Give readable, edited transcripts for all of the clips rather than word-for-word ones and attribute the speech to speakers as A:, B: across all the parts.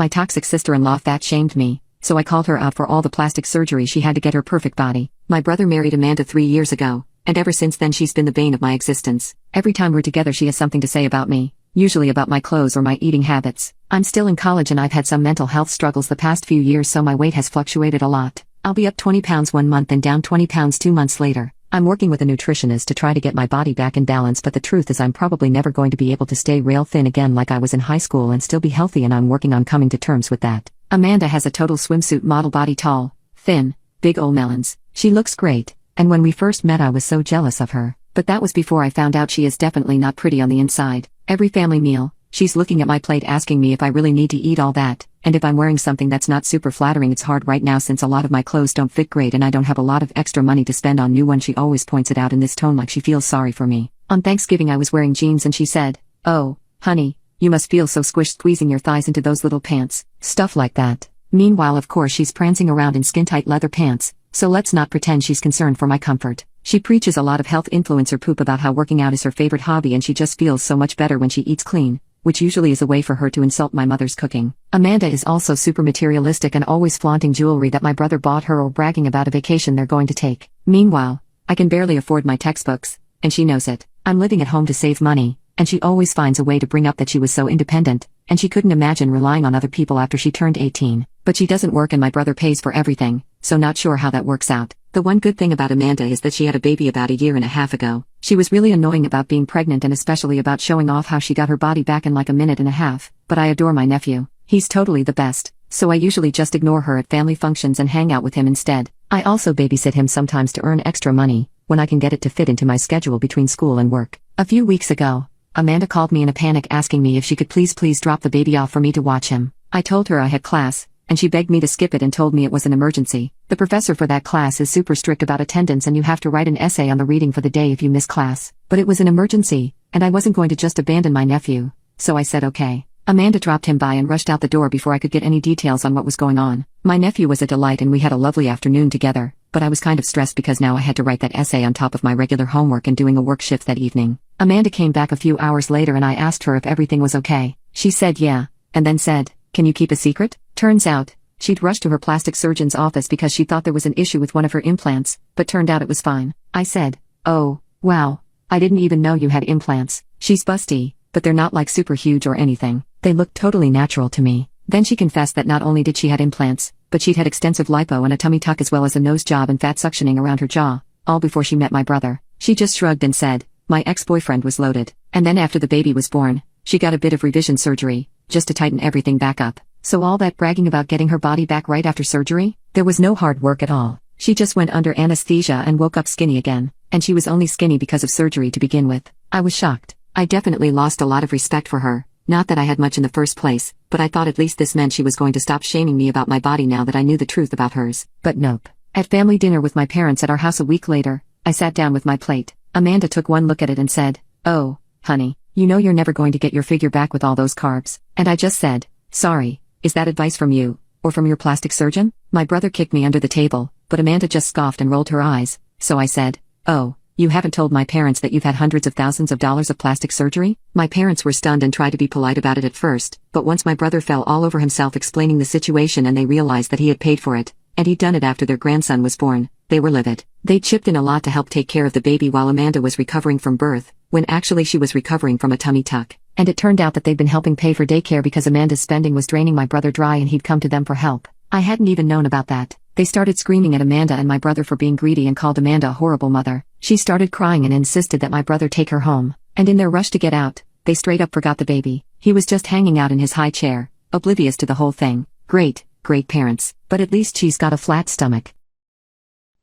A: My toxic sister-in-law fat-shamed me, so I called her out for all the plastic surgery she had to get her perfect body. My brother married Amanda 3 years ago, and ever since then she's been the bane of my existence. Every time we're together she has something to say about me, usually about my clothes or my eating habits. I'm still in college and I've had some mental health struggles the past few years, so my weight has fluctuated a lot. I'll be up 20 pounds 1 month and down 20 pounds 2 months later. I'm working with a nutritionist to try to get my body back in balance, but the truth is I'm probably never going to be able to stay rail thin again like I was in high school and still be healthy, and I'm working on coming to terms with that. Amanda has a total swimsuit model body, tall, thin, big ol' melons. She looks great, and when we first met I was so jealous of her, but that was before I found out she is definitely not pretty on the inside. Every family meal, she's looking at my plate asking me if I really need to eat all that, and if I'm wearing something that's not super flattering. It's hard right now since a lot of my clothes don't fit great and I don't have a lot of extra money to spend on new ones. She always points it out in this tone like she feels sorry for me. On Thanksgiving I was wearing jeans and she said, "Oh, honey, you must feel so squished squeezing your thighs into those little pants." Stuff like that. Meanwhile, of course, she's prancing around in skin-tight leather pants, so let's not pretend she's concerned for my comfort. She preaches a lot of health influencer poop about how working out is her favorite hobby and she just feels so much better when she eats clean, which usually is a way for her to insult my mother's cooking. Amanda is also super materialistic and always flaunting jewelry that my brother bought her or bragging about a vacation they're going to take. Meanwhile, I can barely afford my textbooks, and she knows it. I'm living at home to save money, and she always finds a way to bring up that she was so independent, and she couldn't imagine relying on other people after she turned 18. But she doesn't work and my brother pays for everything, so not sure how that works out. The one good thing about Amanda is that she had a baby about 1.5 years ago. She was really annoying about being pregnant and especially about showing off how she got her body back in like 1.5 minutes, but I adore my nephew. He's totally the best, so I usually just ignore her at family functions and hang out with him instead. I also babysit him sometimes to earn extra money, when I can get it to fit into my schedule between school and work. A few weeks ago, Amanda called me in a panic asking me if she could please drop the baby off for me to watch him. I told her I had class, and she begged me to skip it and told me it was an emergency. The professor for that class is super strict about attendance and you have to write an essay on the reading for the day if you miss class. But it was an emergency, and I wasn't going to just abandon my nephew, so I said okay. Amanda dropped him by and rushed out the door before I could get any details on what was going on. My nephew was a delight and we had a lovely afternoon together, but I was kind of stressed because now I had to write that essay on top of my regular homework and doing a work shift that evening. Amanda came back a few hours later and I asked her if everything was okay. She said yeah, and then said, "Can you keep a secret?" Turns out, she'd rushed to her plastic surgeon's office because she thought there was an issue with one of her implants, but turned out it was fine. I said, "Oh, wow, I didn't even know you had implants." She's busty, but they're not like super huge or anything. They look totally natural to me. Then she confessed that not only did she had implants, but she'd had extensive lipo and a tummy tuck as well as a nose job and fat suctioning around her jaw, all before she met my brother. She just shrugged and said, "My ex-boyfriend was loaded." And then after the baby was born, she got a bit of revision surgery, just to tighten everything back up. So all that bragging about getting her body back right after surgery? There was no hard work at all. She just went under anesthesia and woke up skinny again, and she was only skinny because of surgery to begin with. I was shocked. I definitely lost a lot of respect for her. Not that I had much in the first place, but I thought at least this meant she was going to stop shaming me about my body now that I knew the truth about hers. But nope. At family dinner with my parents at our house a week later, I sat down with my plate. Amanda took one look at it and said, "Oh, honey, you know you're never going to get your figure back with all those carbs." And I just said, "Sorry, is that advice from you, or from your plastic surgeon?" My brother kicked me under the table, but Amanda just scoffed and rolled her eyes, so I said, "Oh, you haven't told my parents that you've had hundreds of thousands of dollars of plastic surgery?" My parents were stunned and tried to be polite about it at first, but once my brother fell all over himself explaining the situation and they realized that he had paid for it, and he'd done it after their grandson was born, they were livid. They chipped in a lot to help take care of the baby while Amanda was recovering from birth, when actually she was recovering from a tummy tuck. And it turned out that they'd been helping pay for daycare because Amanda's spending was draining my brother dry and he'd come to them for help. I hadn't even known about that. They started screaming at Amanda and my brother for being greedy and called Amanda a horrible mother. She started crying and insisted that my brother take her home. And in their rush to get out, they straight up forgot the baby. He was just hanging out in his high chair, oblivious to the whole thing. Great parents. But at least she's got a flat stomach.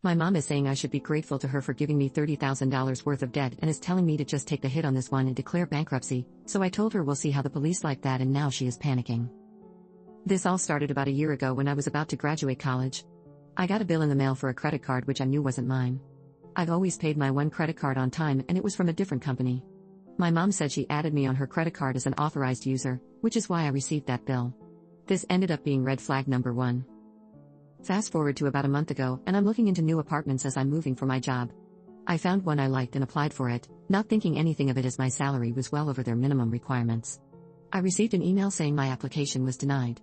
A: My mom is saying I should be grateful to her for giving me $30,000 worth of debt and is telling me to just take the hit on this one and declare bankruptcy, so I told her we'll see how the police like that, and now she is panicking. This all started about 1 year ago when I was about to graduate college. I got a bill in the mail for a credit card which I knew wasn't mine. I've always paid my one credit card on time and it was from a different company. My mom said she added me on her credit card as an authorized user, which is why I received that bill. This ended up being red flag number 1. Fast forward to about a month ago, and I'm looking into new apartments as I'm moving for my job. I found one I liked and applied for it, not thinking anything of it as my salary was well over their minimum requirements. I received an email saying my application was denied.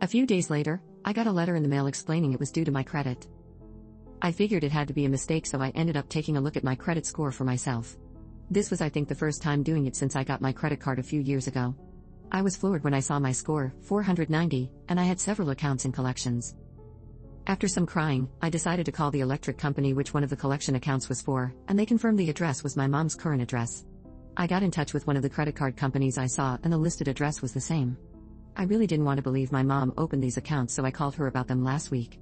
A: A few days later, I got a letter in the mail explaining it was due to my credit. I figured it had to be a mistake, so I ended up taking a look at my credit score for myself. This was, I think, the first time doing it since I got my credit card a few years ago. I was floored when I saw my score, 490, and I had several accounts in collections. After some crying, I decided to call the electric company which one of the collection accounts was for, and they confirmed the address was my mom's current address. I got in touch with one of the credit card companies I saw, and the listed address was the same. I really didn't want to believe my mom opened these accounts, so I called her about them last week.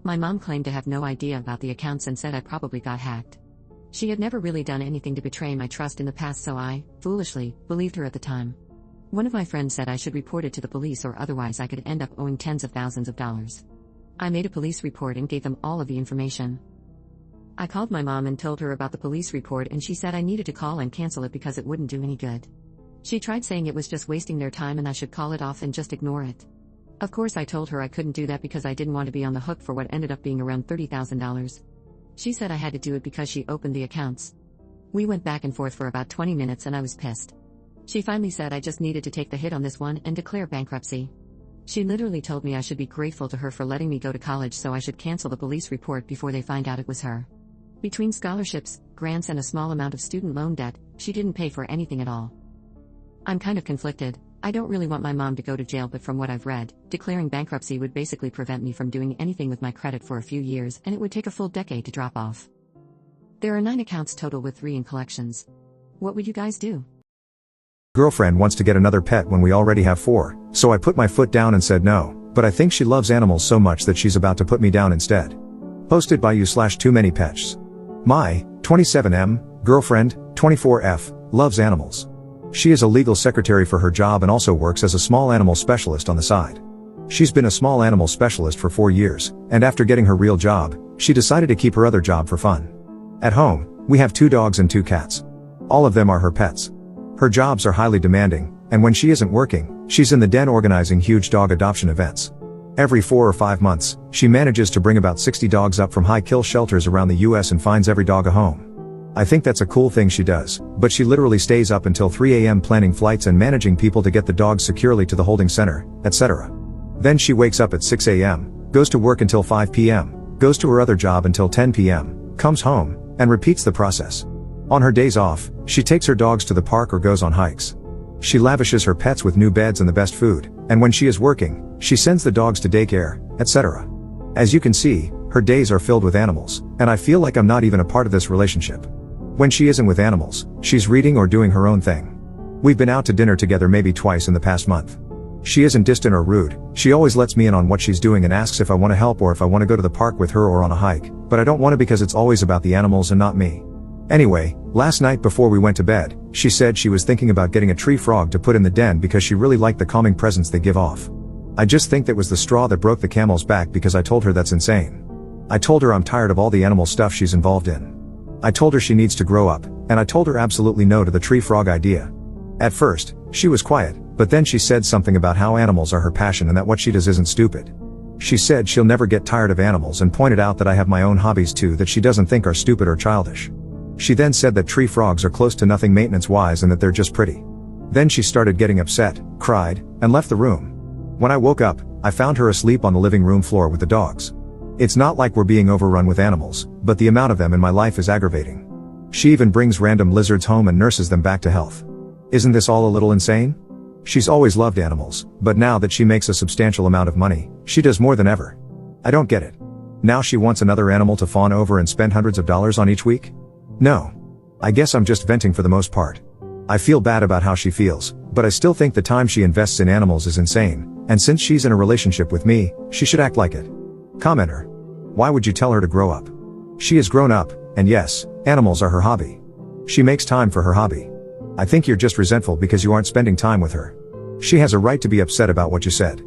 A: My mom claimed to have no idea about the accounts and said I probably got hacked. She had never really done anything to betray my trust in the past, so I, foolishly, believed her at the time. One of my friends said I should report it to the police or otherwise I could end up owing tens of thousands of dollars. I made a police report and gave them all of the information. I called my mom and told her about the police report, and she said I needed to call and cancel it because it wouldn't do any good. She tried saying it was just wasting their time and I should call it off and just ignore it. Of course, I told her I couldn't do that because I didn't want to be on the hook for what ended up being around $30,000. She said I had to do it because she opened the accounts. We went back and forth for about 20 minutes and I was pissed. She finally said I just needed to take the hit on this one and declare bankruptcy. She literally told me I should be grateful to her for letting me go to college, so I should cancel the police report before they find out it was her. Between scholarships, grants, and a small amount of student loan debt, she didn't pay for anything at all. I'm kind of conflicted. I don't really want my mom to go to jail, but from what I've read, declaring bankruptcy would basically prevent me from doing anything with my credit for a few years, and it would take a full decade to drop off. There are 9 accounts total with 3 in collections. What would you guys do?
B: Girlfriend wants to get another pet when we already have 4, so I put my foot down and said no, but I think she loves animals so much that she's about to put me down instead. Posted by you/too many pets. My 27M girlfriend, 24F, loves animals. She is a legal secretary for her job and also works as a small animal specialist on the side. She's been a small animal specialist for 4 years, and after getting her real job, she decided to keep her other job for fun. At home, we have 2 dogs and 2 cats. All of them are her pets. Her jobs are highly demanding, and when she isn't working, she's in the den organizing huge dog adoption events. Every 4 or 5 months, she manages to bring about 60 dogs up from high-kill shelters around the US and finds every dog a home. I think that's a cool thing she does, but she literally stays up until 3 a.m. planning flights and managing people to get the dogs securely to the holding center, etc. Then she wakes up at 6 a.m., goes to work until 5 p.m., goes to her other job until 10 p.m., comes home, and repeats the process. On her days off, she takes her dogs to the park or goes on hikes. She lavishes her pets with new beds and the best food, and when she is working, she sends the dogs to daycare, etc. As you can see, her days are filled with animals, and I feel like I'm not even a part of this relationship. When she isn't with animals, she's reading or doing her own thing. We've been out to dinner together maybe twice in the past month. She isn't distant or rude, she always lets me in on what she's doing and asks if I want to help or if I want to go to the park with her or on a hike, but I don't want to because it's always about the animals and not me. Anyway, last night before we went to bed, she said she was thinking about getting a tree frog to put in the den because she really liked the calming presence they give off. I just think that was the straw that broke the camel's back because I told her that's insane. I told her I'm tired of all the animal stuff she's involved in. I told her she needs to grow up, and I told her absolutely no to the tree frog idea. At first, she was quiet, but then she said something about how animals are her passion and that what she does isn't stupid. She said she'll never get tired of animals and pointed out that I have my own hobbies too that she doesn't think are stupid or childish. She then said that tree frogs are close to nothing maintenance-wise and that they're just pretty. Then she started getting upset, cried, and left the room. When I woke up, I found her asleep on the living room floor with the dogs. It's not like we're being overrun with animals, but the amount of them in my life is aggravating. She even brings random lizards home and nurses them back to health. Isn't this all a little insane? She's always loved animals, but now that she makes a substantial amount of money, she does more than ever. I don't get it. Now she wants another animal to fawn over and spend hundreds of dollars on each week? No. I guess I'm just venting for the most part. I feel bad about how she feels, but I still think the time she invests in animals is insane, and since she's in a relationship with me, she should act like it. Commenter. Why would you tell her to grow up? She is grown up, and yes, animals are her hobby. She makes time for her hobby. I think you're just resentful because you aren't spending time with her. She has a right to be upset about what you said.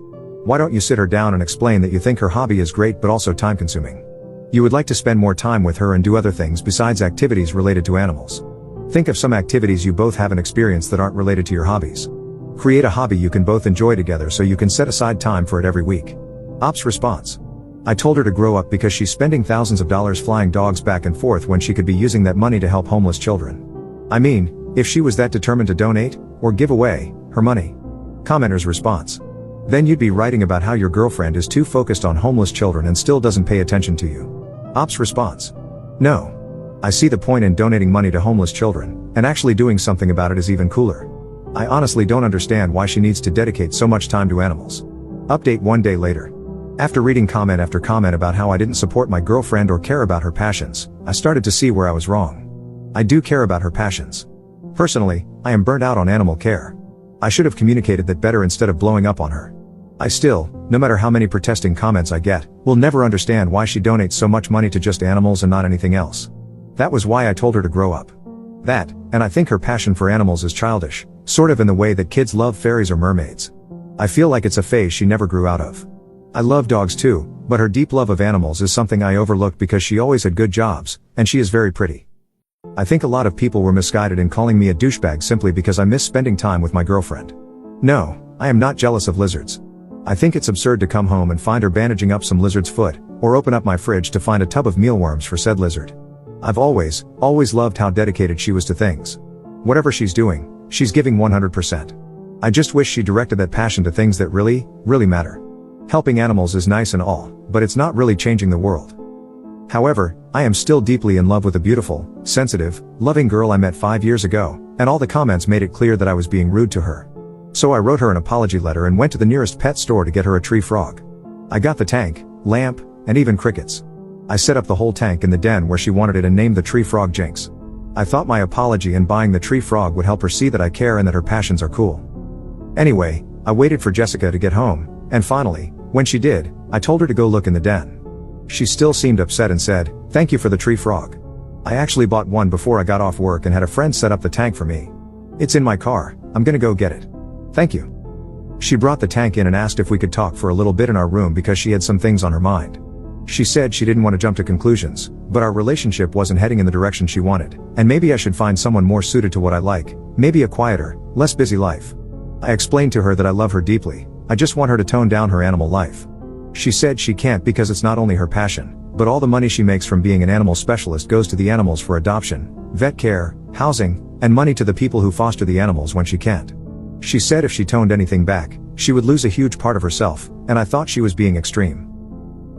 B: Why don't you sit her down and explain that you think her hobby is great but also time consuming? You would like to spend more time with her and do other things besides activities related to animals. Think of some activities you both haven't experienced that aren't related to your hobbies. Create a hobby you can both enjoy together so you can set aside time for it every week. Ops response. I told her to grow up because she's spending thousands of dollars flying dogs back and forth when she could be using that money to help homeless children. I mean, if she was that determined to donate, or give away, her money. Commenter's response. Then you'd be writing about how your girlfriend is too focused on homeless children and still doesn't pay attention to you. Ops response. No. I see the point in donating money to homeless children, and actually doing something about it is even cooler. I honestly don't understand why she needs to dedicate so much time to animals. Update 1 day later. After reading comment after comment about how I didn't support my girlfriend or care about her passions, I started to see where I was wrong. I do care about her passions. Personally, I am burnt out on animal care. I should have communicated that better instead of blowing up on her. I still, no matter how many protesting comments I get, will never understand why she donates so much money to just animals and not anything else. That was why I told her to grow up. That, and I think her passion for animals is childish, sort of in the way that kids love fairies or mermaids. I feel like it's a phase she never grew out of. I love dogs too, but her deep love of animals is something I overlooked because she always had good jobs, and she is very pretty. I think a lot of people were misguided in calling me a douchebag simply because I miss spending time with my girlfriend. No, I am not jealous of lizards. I think it's absurd to come home and find her bandaging up some lizard's foot, or open up my fridge to find a tub of mealworms for said lizard. I've always loved how dedicated she was to things. Whatever she's doing, she's giving 100%. I just wish she directed that passion to things that really matter. Helping animals is nice and all, but it's not really changing the world. However, I am still deeply in love with a beautiful, sensitive, loving girl I met 5 years ago, and all the comments made it clear that I was being rude to her. So I wrote her an apology letter and went to the nearest pet store to get her a tree frog. I got the tank, lamp, and even crickets. I set up the whole tank in the den where she wanted it and named the tree frog Jinx. I thought my apology and buying the tree frog would help her see that I care and that her passions are cool. Anyway, I waited for Jessica to get home, and finally, when she did, I told her to go look in the den. She still seemed upset and said, "Thank you for the tree frog. I actually bought one before I got off work and had a friend set up the tank for me. It's in my car, I'm gonna go get it. Thank you." She brought the tank in and asked if we could talk for a little bit in our room because she had some things on her mind. She said she didn't want to jump to conclusions, but our relationship wasn't heading in the direction she wanted, and maybe I should find someone more suited to what I like, maybe a quieter, less busy life. I explained to her that I love her deeply, I just want her to tone down her animal life. She said she can't because it's not only her passion, but all the money she makes from being an animal specialist goes to the animals for adoption, vet care, housing, and money to the people who foster the animals when she can't. She said if she toned anything back, she would lose a huge part of herself, and I thought she was being extreme.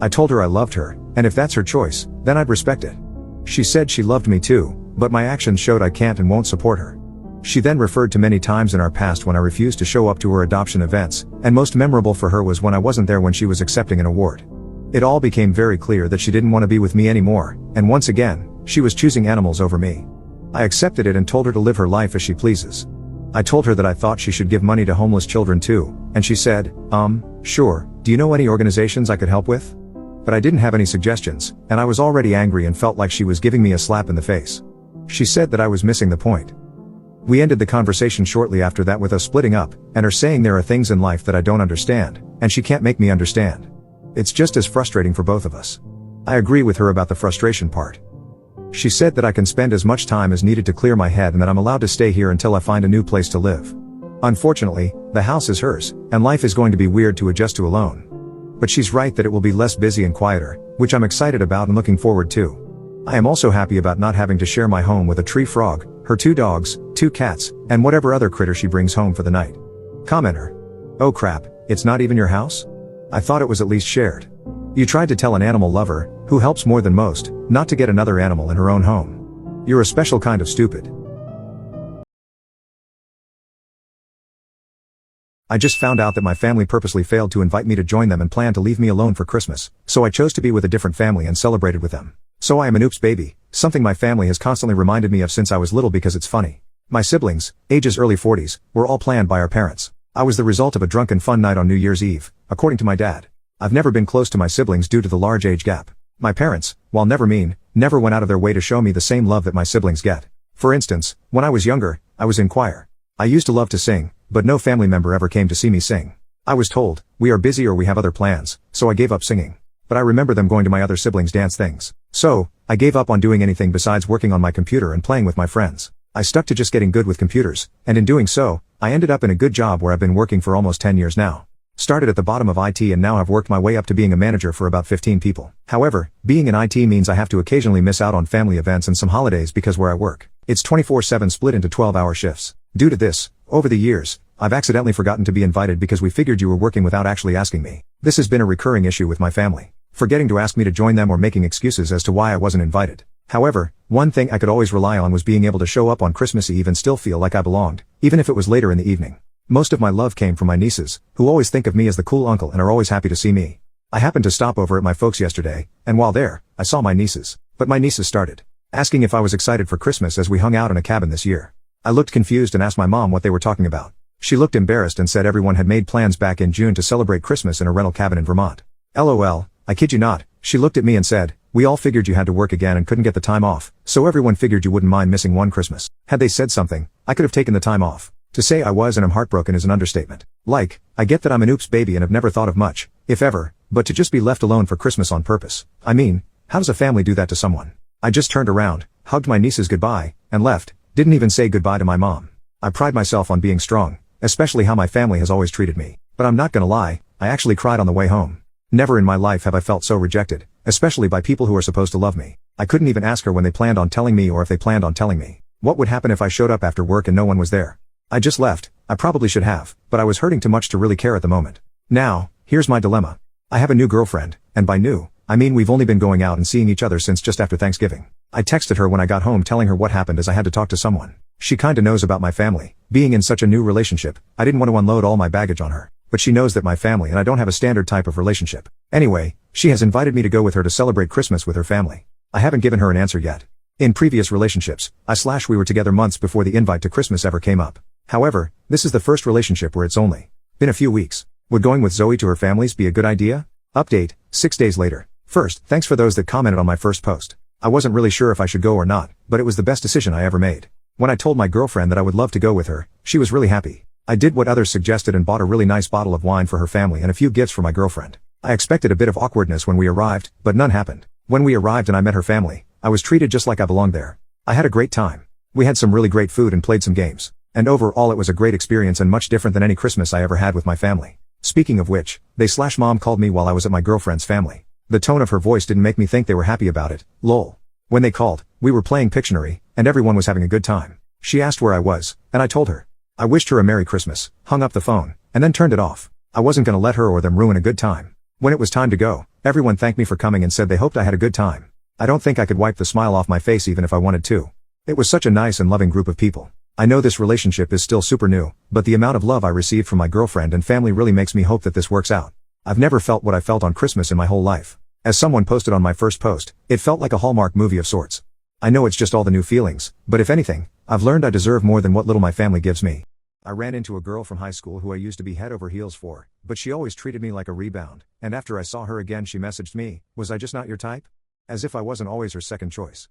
B: I told her I loved her, and if that's her choice, then I'd respect it. She said she loved me too, but my actions showed I can't and won't support her. She then referred to many times in our past when I refused to show up to her adoption events, and most memorable for her was when I wasn't there when she was accepting an award. It all became very clear that she didn't want to be with me anymore, and once again, she was choosing animals over me. I accepted it and told her to live her life as she pleases. I told her that I thought she should give money to homeless children too, and she said, sure, do you know any organizations I could help with? But I didn't have any suggestions, and I was already angry and felt like she was giving me a slap in the face. She said that I was missing the point. We ended the conversation shortly after that with us splitting up, and her saying there are things in life that I don't understand, and she can't make me understand. It's just as frustrating for both of us. I agree with her about the frustration part. She said that I can spend as much time as needed to clear my head and that I'm allowed to stay here until I find a new place to live. Unfortunately, the house is hers, and life is going to be weird to adjust to alone. But she's right that it will be less busy and quieter, which I'm excited about and looking forward to. I am also happy about not having to share my home with a tree frog, her 2 dogs, 2 cats, and whatever other critter she brings home for the night. Commenter. Oh crap, it's not even your house? I thought it was at least shared. You tried to tell an animal lover, who helps more than most, not to get another animal in her own home. You're a special kind of stupid. I just found out that my family purposely failed to invite me to join them and planned to leave me alone for Christmas, so I chose to be with a different family and celebrated with them. So I am an oops baby, something my family has constantly reminded me of since I was little because it's funny. My siblings, ages early 40s, were all planned by our parents. I was the result of a drunken fun night on New Year's Eve, according to my dad. I've never been close to my siblings due to the large age gap. My parents, while never mean, never went out of their way to show me the same love that my siblings get. For instance, when I was younger, I was in choir. I used to love to sing, but no family member ever came to see me sing. I was told, we are busy or we have other plans, so I gave up singing. But I remember them going to my other siblings' dance things. So, I gave up on doing anything besides working on my computer and playing with my friends. I stuck to just getting good with computers, and in doing so, I ended up in a good job where I've been working for almost 10 years now. Started at the bottom of IT and now have worked my way up to being a manager for about 15 people. However, being in IT means I have to occasionally miss out on family events and some holidays because where I work, it's 24/7 split into 12-hour shifts. Due to this, over the years, I've accidentally forgotten to be invited because we figured you were working without actually asking me. This has been a recurring issue with my family, forgetting to ask me to join them or making excuses as to why I wasn't invited. However, one thing I could always rely on was being able to show up on Christmas Eve and still feel like I belonged, even if it was later in the evening. Most of my love came from my nieces, who always think of me as the cool uncle and are always happy to see me. I happened to stop over at my folks yesterday, and while there, I saw my nieces. But my nieces started asking if I was excited for Christmas as we hung out in a cabin this year. I looked confused and asked my mom what they were talking about. She looked embarrassed and said everyone had made plans back in June to celebrate Christmas in a rental cabin in Vermont. LOL, I kid you not, she looked at me and said, "We all figured you had to work again and couldn't get the time off, so everyone figured you wouldn't mind missing one Christmas." Had they said something, I could have taken the time off. To say I was and am heartbroken is an understatement. Like, I get that I'm an oops baby and have never thought of much, if ever, but to just be left alone for Christmas on purpose. I mean, how does a family do that to someone? I just turned around, hugged my nieces goodbye, and left, didn't even say goodbye to my mom. I pride myself on being strong, especially how my family has always treated me. But I'm not gonna lie, I actually cried on the way home. Never in my life have I felt so rejected, especially by people who are supposed to love me. I couldn't even ask her when they planned on telling me or if they planned on telling me. What would happen if I showed up after work and no one was there? I just left. I probably should have, but I was hurting too much to really care at the moment. Now, here's my dilemma. I have a new girlfriend, and by new, I mean we've only been going out and seeing each other since just after Thanksgiving. I texted her when I got home telling her what happened as I had to talk to someone. She kinda knows about my family. Being in such a new relationship, I didn't want to unload all my baggage on her. But she knows that my family and I don't have a standard type of relationship. Anyway, she has invited me to go with her to celebrate Christmas with her family. I haven't given her an answer yet. In previous relationships, we were together months before the invite to Christmas ever came up. However, this is the first relationship where it's only been a few weeks. Would going with Zoe to her family's be a good idea? Update, 6 days later. First, thanks for those that commented on my first post. I wasn't really sure if I should go or not, but it was the best decision I ever made. When I told my girlfriend that I would love to go with her, she was really happy. I did what others suggested and bought a really nice bottle of wine for her family and a few gifts for my girlfriend. I expected a bit of awkwardness when we arrived, but none happened. When we arrived and I met her family, I was treated just like I belonged there. I had a great time. We had some really great food and played some games. And overall it was a great experience and much different than any Christmas I ever had with my family. Speaking of which, mom called me while I was at my girlfriend's family. The tone of her voice didn't make me think they were happy about it, lol. When they called, we were playing Pictionary, and everyone was having a good time. She asked where I was, and I told her. I wished her a Merry Christmas, hung up the phone, and then turned it off. I wasn't gonna let her or them ruin a good time. When it was time to go, everyone thanked me for coming and said they hoped I had a good time. I don't think I could wipe the smile off my face even if I wanted to. It was such a nice and loving group of people. I know this relationship is still super new, but the amount of love I received from my girlfriend and family really makes me hope that this works out. I've never felt what I felt on Christmas in my whole life. As someone posted on my first post, it felt like a Hallmark movie of sorts. I know it's just all the new feelings, but if anything, I've learned I deserve more than what little my family gives me. I ran into a girl from high school who I used to be head over heels for, but she always treated me like a rebound, and after I saw her again she messaged me, "Was I just not your type?" As if I wasn't always her second choice.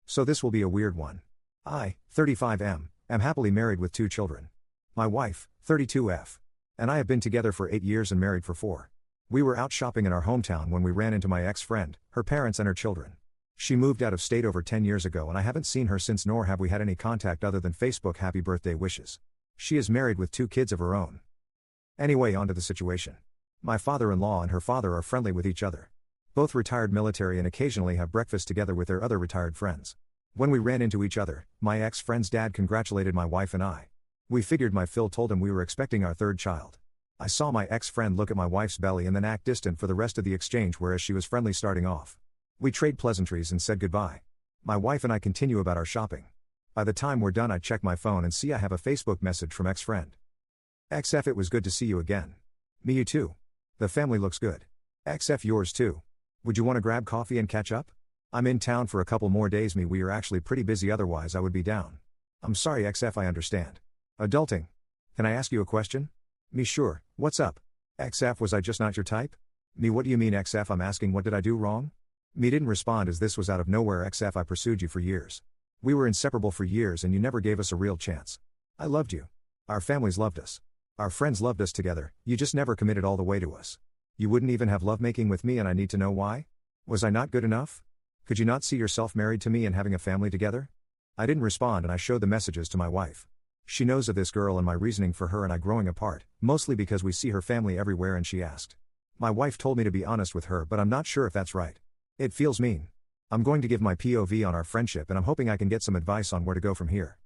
B: So this will be a weird one. I, 35M, am happily married with 2 children. My wife, 32F. And I have been together for 8 years and married for 4. We were out shopping in our hometown when we ran into my ex-friend, her parents and her children. She moved out of state over 10 years ago and I haven't seen her since, nor have we had any contact other than Facebook happy birthday wishes. She is married with 2 kids of her own. Anyway, on to the situation. My father-in-law and her father are friendly with each other. Both retired military and occasionally have breakfast together with their other retired friends. When we ran into each other, my ex-friend's dad congratulated my wife and I. We figured my Phil told him we were expecting our 3rd child. I saw my ex-friend look at my wife's belly and then act distant for the rest of the exchange, whereas she was friendly starting off. We trade pleasantries and said goodbye. My wife and I continue about our shopping. By the time we're done I check my phone and see I have a Facebook message from ex-friend. XF, it was good to see you again. Me you too. The family looks good. XF, yours too. Would you want to grab coffee and catch up? I'm in town for a couple more days. We are actually pretty busy, otherwise I would be down. I'm sorry XF, I understand. Adulting. Can I ask you a question? Me sure, what's up? XF, was I just not your type? Me, what do you mean XF? I'm asking what did I do wrong? Me didn't respond as this was out of nowhere. XF, I pursued you for years. We were inseparable for years and you never gave us a real chance. I loved you. Our families loved us. Our friends loved us together, you just never committed all the way to us. You wouldn't even have lovemaking with me and I need to know why? Was I not good enough? Could you not see yourself married to me and having a family together? I didn't respond and I showed the messages to my wife. She knows of this girl and my reasoning for her and I growing apart, mostly because we see her family everywhere, and she asked. My wife told me to be honest with her, but I'm not sure if that's right. It feels mean. I'm going to give my POV on our friendship and I'm hoping I can get some advice on where to go from here.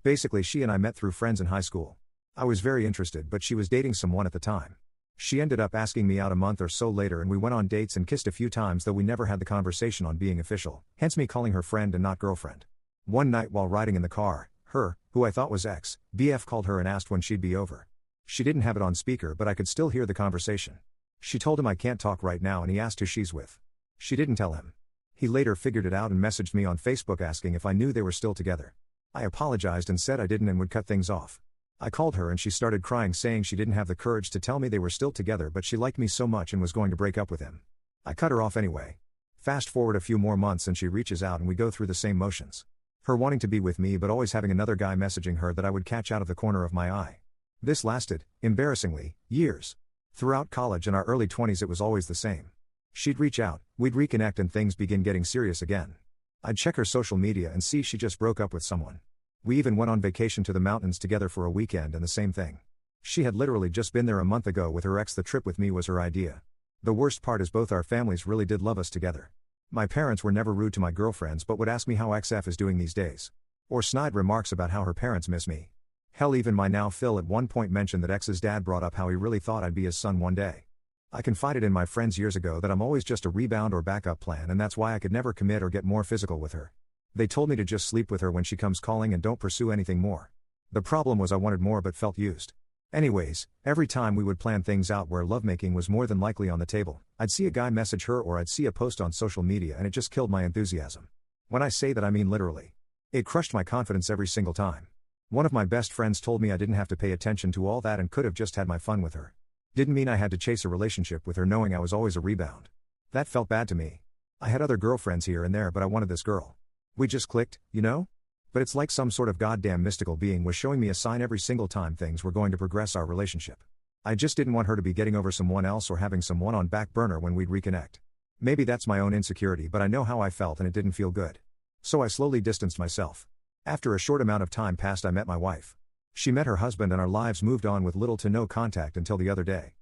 B: Basically, she and I met through friends in high school. I was very interested, but she was dating someone at the time. She ended up asking me out a month or so later and we went on dates and kissed a few times, though we never had the conversation on being official, hence me calling her friend and not girlfriend. One night while riding in the car, her, who I thought was ex-BF, called her and asked when she'd be over. She didn't have it on speaker, but I could still hear the conversation. She told him I can't talk right now and he asked who she's with. She didn't tell him. He later figured it out and messaged me on Facebook asking if I knew they were still together. I apologized and said I didn't and would cut things off. I called her and she started crying, saying she didn't have the courage to tell me they were still together, but she liked me so much and was going to break up with him. I cut her off anyway. Fast forward a few more months and she reaches out and we go through the same motions. Her wanting to be with me but always having another guy messaging her that I would catch out of the corner of my eye. This lasted, embarrassingly, years. Throughout college and our early 20s it was always the same. She'd reach out, we'd reconnect and things begin getting serious again. I'd check her social media and see she just broke up with someone. We even went on vacation to the mountains together for a weekend and the same thing. She had literally just been there a month ago with her ex. The trip with me was her idea. The worst part is both our families really did love us together. My parents were never rude to my girlfriends but would ask me how XF is doing these days. Or snide remarks about how her parents miss me. Hell, even my now Phil at one point mentioned that ex's dad brought up how he really thought I'd be his son one day. I confided in my friends years ago that I'm always just a rebound or backup plan and that's why I could never commit or get more physical with her. They told me to just sleep with her when she comes calling and don't pursue anything more. The problem was I wanted more but felt used. Anyways, every time we would plan things out where lovemaking was more than likely on the table, I'd see a guy message her or I'd see a post on social media and it just killed my enthusiasm. When I say that I mean literally. It crushed my confidence every single time. One of my best friends told me I didn't have to pay attention to all that and could have just had my fun with her. Didn't mean I had to chase a relationship with her knowing I was always a rebound. That felt bad to me. I had other girlfriends here and there but I wanted this girl. We just clicked, you know? But it's like some sort of goddamn mystical being was showing me a sign every single time things were going to progress our relationship. I just didn't want her to be getting over someone else or having someone on back burner when we'd reconnect. Maybe that's my own insecurity but I know how I felt and it didn't feel good. So I slowly distanced myself. After a short amount of time passed I met my wife. She met her husband and our lives moved on with little to no contact until the other day.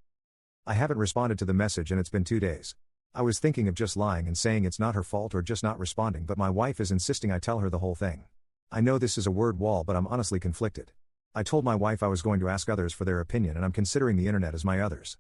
B: I haven't responded to the message and it's been 2 days. I was thinking of just lying and saying it's not her fault or just not responding, but my wife is insisting I tell her the whole thing. I know this is a word wall but I'm honestly conflicted. I told my wife I was going to ask others for their opinion and I'm considering the internet as my others.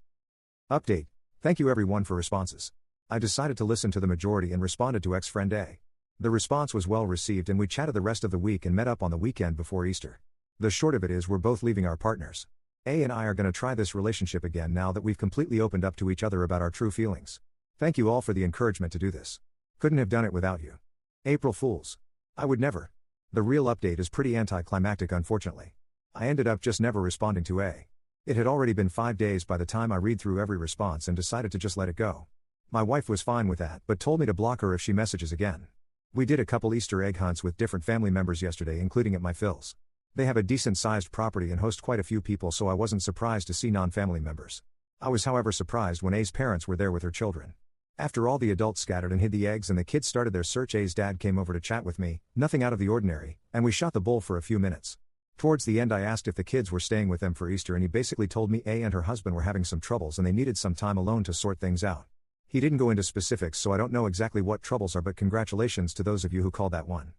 B: Update. Thank you everyone for responses. I decided to listen to the majority and responded to ex-friend A. The response was well received and we chatted the rest of the week and met up on the weekend before Easter. The short of it is we're both leaving our partners. A and I are gonna try this relationship again now that we've completely opened up to each other about our true feelings. Thank you all for the encouragement to do this. Couldn't have done it without you. April Fools. I would never. The real update is pretty anticlimactic unfortunately. I ended up just never responding to A. It had already been 5 days by the time I read through every response and decided to just let it go. My wife was fine with that but told me to block her if she messages again. We did a couple Easter egg hunts with different family members yesterday, including at my Phil's. They have a decent sized property and host quite a few people, so I wasn't surprised to see non-family members. I was however surprised when A's parents were there with her children. After all the adults scattered and hid the eggs and the kids started their search, A's dad came over to chat with me, nothing out of the ordinary, and we shot the bull for a few minutes. Towards the end I asked if the kids were staying with them for Easter and he basically told me A and her husband were having some troubles and they needed some time alone to sort things out. He didn't go into specifics so I don't know exactly what troubles are, but congratulations to those of you who called that one.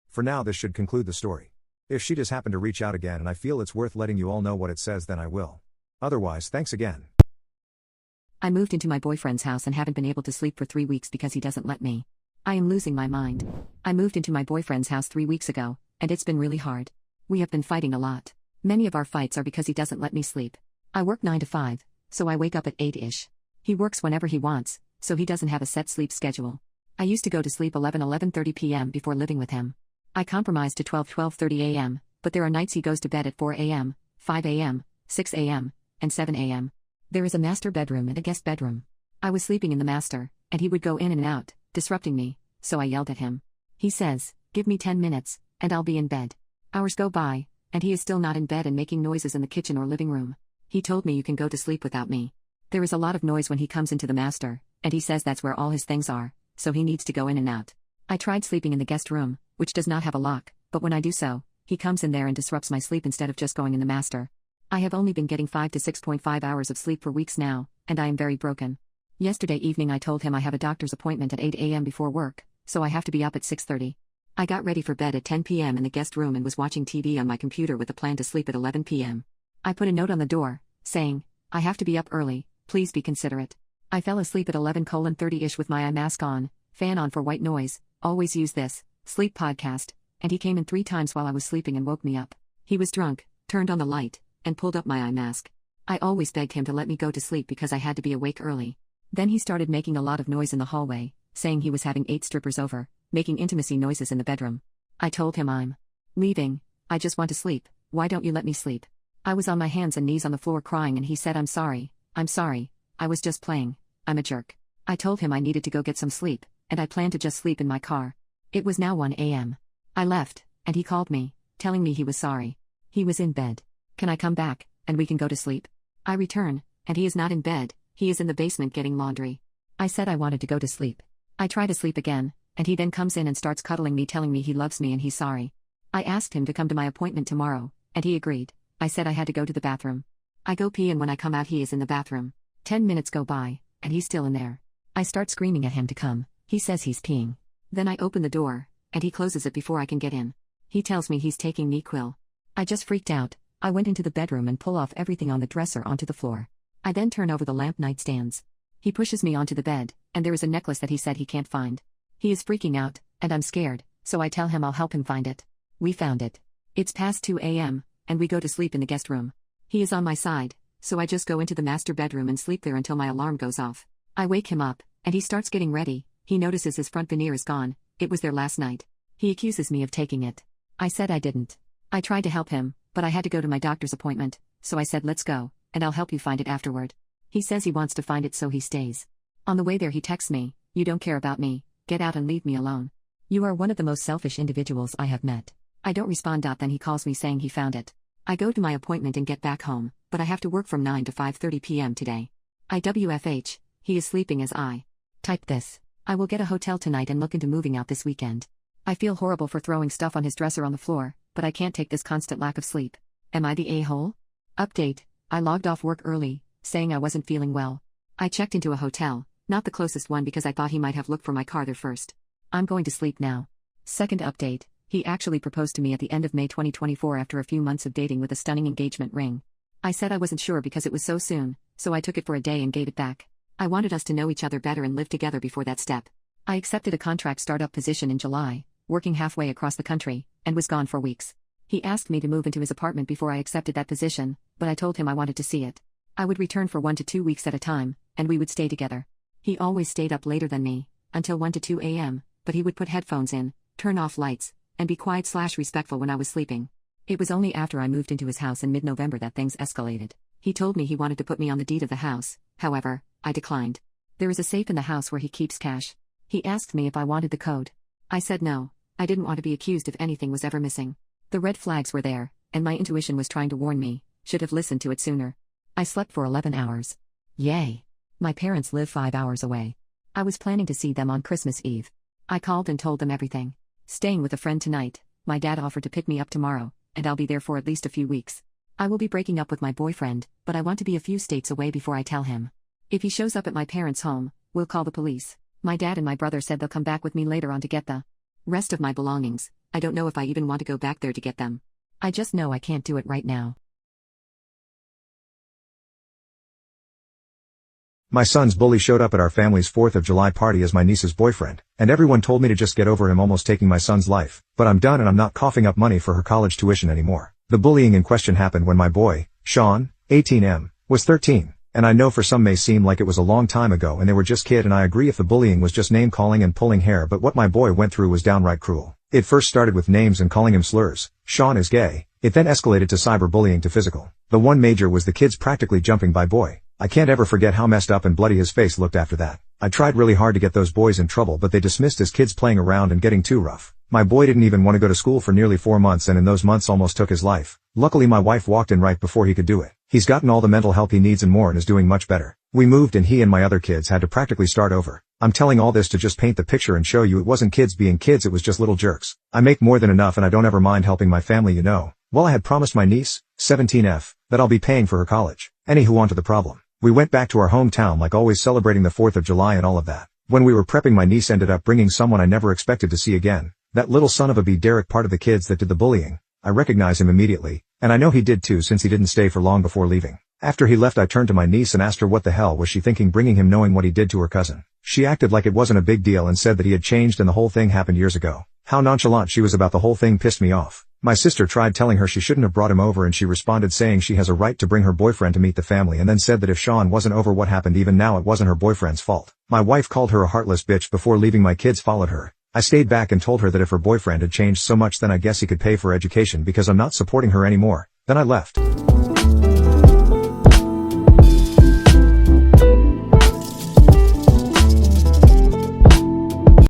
B: For now this should conclude the story. If she does happen to reach out again and I feel it's worth letting you all know what it says, then I will. Otherwise, thanks again.
A: I moved into my boyfriend's house and haven't been able to sleep for 3 weeks because he doesn't let me. I am losing my mind. I moved into my boyfriend's house 3 weeks ago, and it's been really hard. We have been fighting a lot. Many of our fights are because he doesn't let me sleep. I work 9 to 5, so I wake up at 8-ish. He works whenever he wants, so he doesn't have a set sleep schedule. I used to go to sleep 11:30 p.m. before living with him. I compromised to 12:30 a.m., but there are nights he goes to bed at 4 a.m., 5 a.m., 6 a.m., and 7 a.m. There is a master bedroom and a guest bedroom. I was sleeping in the master, and he would go in and out, disrupting me, so I yelled at him. He says, "Give me 10 minutes, and I'll be in bed." Hours go by, and he is still not in bed and making noises in the kitchen or living room. He told me you can go to sleep without me. There is a lot of noise when he comes into the master, and he says that's where all his things are, so he needs to go in and out. I tried sleeping in the guest room, which does not have a lock, but when I do so, he comes in there and disrupts my sleep instead of just going in the master. I have only been getting 5 to 6.5 hours of sleep for weeks now, and I am very broken. Yesterday evening I told him I have a doctor's appointment at 8 a.m. before work, so I have to be up at 6:30. I got ready for bed at 10 p.m. in the guest room and was watching TV on my computer with a plan to sleep at 11 p.m. I put a note on the door, saying, I have to be up early, please be considerate. I fell asleep at 11:30-ish with my eye mask on, fan on for white noise, always use this, sleep podcast, and he came in 3 times while I was sleeping and woke me up. He was drunk, turned on the light, and pulled up my eye mask. I always begged him to let me go to sleep because I had to be awake early. Then he started making a lot of noise in the hallway, saying he was having 8 strippers over, making intimacy noises in the bedroom. I told him I'm leaving, I just want to sleep, why don't you let me sleep? I was on my hands and knees on the floor crying and he said I'm sorry, I was just playing, I'm a jerk. I told him I needed to go get some sleep, and I planned to just sleep in my car. It was now 1 a.m. I left, and he called me, telling me he was sorry. He was in bed. Can I come back, and we can go to sleep? I return, and he is not in bed, he is in the basement getting laundry. I said I wanted to go to sleep. I try to sleep again, and he then comes in and starts cuddling me telling me he loves me and he's sorry. I asked him to come to my appointment tomorrow, and he agreed. I said I had to go to the bathroom. I go pee and when I come out he is in the bathroom. 10 minutes go by, and he's still in there. I start screaming at him to come, he says he's peeing. Then I open the door, and he closes it before I can get in. He tells me he's taking NyQuil. I just freaked out. I went into the bedroom and pull off everything on the dresser onto the floor. I then turn over the lamp nightstands. He pushes me onto the bed, and there is a necklace that he said he can't find. He is freaking out, and I'm scared, so I tell him I'll help him find it. We found it. It's past 2 a.m., and we go to sleep in the guest room. He is on my side, so I just go into the master bedroom and sleep there until my alarm goes off. I wake him up, and he starts getting ready. He notices his front veneer is gone, it was there last night. He accuses me of taking it. I said I didn't. I tried to help him, but I had to go to my doctor's appointment, so I said let's go, and I'll help you find it afterward. He says he wants to find it so he stays. On the way there he texts me, you don't care about me, get out and leave me alone. You are one of the most selfish individuals I have met. I don't respond. Then he calls me saying he found it. I go to my appointment and get back home, but I have to work from 9 to 5:30 p.m. today. IWFH, he is sleeping as I type this. I will get a hotel tonight and look into moving out this weekend. I feel horrible for throwing stuff on his dresser on the floor, but I can't take this constant lack of sleep. Am I the a-hole? Update, I logged off work early, saying I wasn't feeling well. I checked into a hotel, not the closest one because I thought he might have looked for my car there first. I'm going to sleep now. Second update, he actually proposed to me at the end of May 2024 after a few months of dating with a stunning engagement ring. I said I wasn't sure because it was so soon, so I took it for a day and gave it back. I wanted us to know each other better and live together before that step. I accepted a contract startup position in July, working halfway across the country, and was gone for weeks. He asked me to move into his apartment before I accepted that position, but I told him I wanted to see it. I would return for 1 to 2 weeks at a time, and we would stay together. He always stayed up later than me, until 1 to 2 a.m., but he would put headphones in, turn off lights, and be quiet/respectful when I was sleeping. It was only after I moved into his house in mid-November that things escalated. He told me he wanted to put me on the deed of the house, however, I declined. There is a safe in the house where he keeps cash. He asked me if I wanted the code. I said no, I didn't want to be accused if anything was ever missing. The red flags were there, and my intuition was trying to warn me, should have listened to it sooner. I slept for 11 hours. Yay! My parents live 5 hours away. I was planning to see them on Christmas Eve. I called and told them everything. Staying with a friend tonight, my dad offered to pick me up tomorrow, and I'll be there for at least a few weeks. I will be breaking up with my boyfriend, but I want to be a few states away before I tell him. If he shows up at my parents' home, we'll call the police. My dad and my brother said they'll come back with me later on to get the rest of my belongings. I don't know if I even want to go back there to get them. I just know I can't do it right now.
B: My son's bully showed up at our family's 4th of July party as my niece's boyfriend, and everyone told me to just get over him almost taking my son's life, but I'm done and I'm not coughing up money for her college tuition anymore. The bullying in question happened when my boy, Sean, 18M, was 13, and I know for some may seem like it was a long time ago and they were just kid, and I agree if the bullying was just name calling and pulling hair, but what my boy went through was downright cruel. It first started with names and calling him slurs. Sean is gay. It then escalated to cyberbullying to physical. The one major was the kids practically jumping my boy. I can't ever forget how messed up and bloody his face looked after that. I tried really hard to get those boys in trouble, but they dismissed as kids playing around and getting too rough. My boy didn't even want to go to school for nearly 4 months, and in those months almost took his life. Luckily my wife walked in right before he could do it. He's gotten all the mental help he needs and more and is doing much better. We moved and he and my other kids had to practically start over. I'm telling all this to just paint the picture and show you it wasn't kids being kids, it was just little jerks. I make more than enough and I don't ever mind helping my family, you know. Well, I had promised my niece, 17F, that I'll be paying for her college. Anywho, on to the problem. We went back to our hometown like always, celebrating the 4th of July and all of that. When we were prepping, my niece ended up bringing someone I never expected to see again. That little son of a b Derek, part of the kids that did the bullying. I recognize him immediately, and I know he did too since he didn't stay for long before leaving. After he left I turned to my niece and asked her what the hell was she thinking bringing him knowing what he did to her cousin. She acted like it wasn't a big deal and said that he had changed and the whole thing happened years ago. How nonchalant she was about the whole thing pissed me off. My sister tried telling her she shouldn't have brought him over and she responded saying she has a right to bring her boyfriend to meet the family and then said that if Sean wasn't over what happened even now it wasn't her boyfriend's fault. My wife called her a heartless bitch before leaving. My kids followed her. I stayed back and told her that if her boyfriend had changed so much then I guess he could pay for education because I'm not supporting her anymore. Then I left.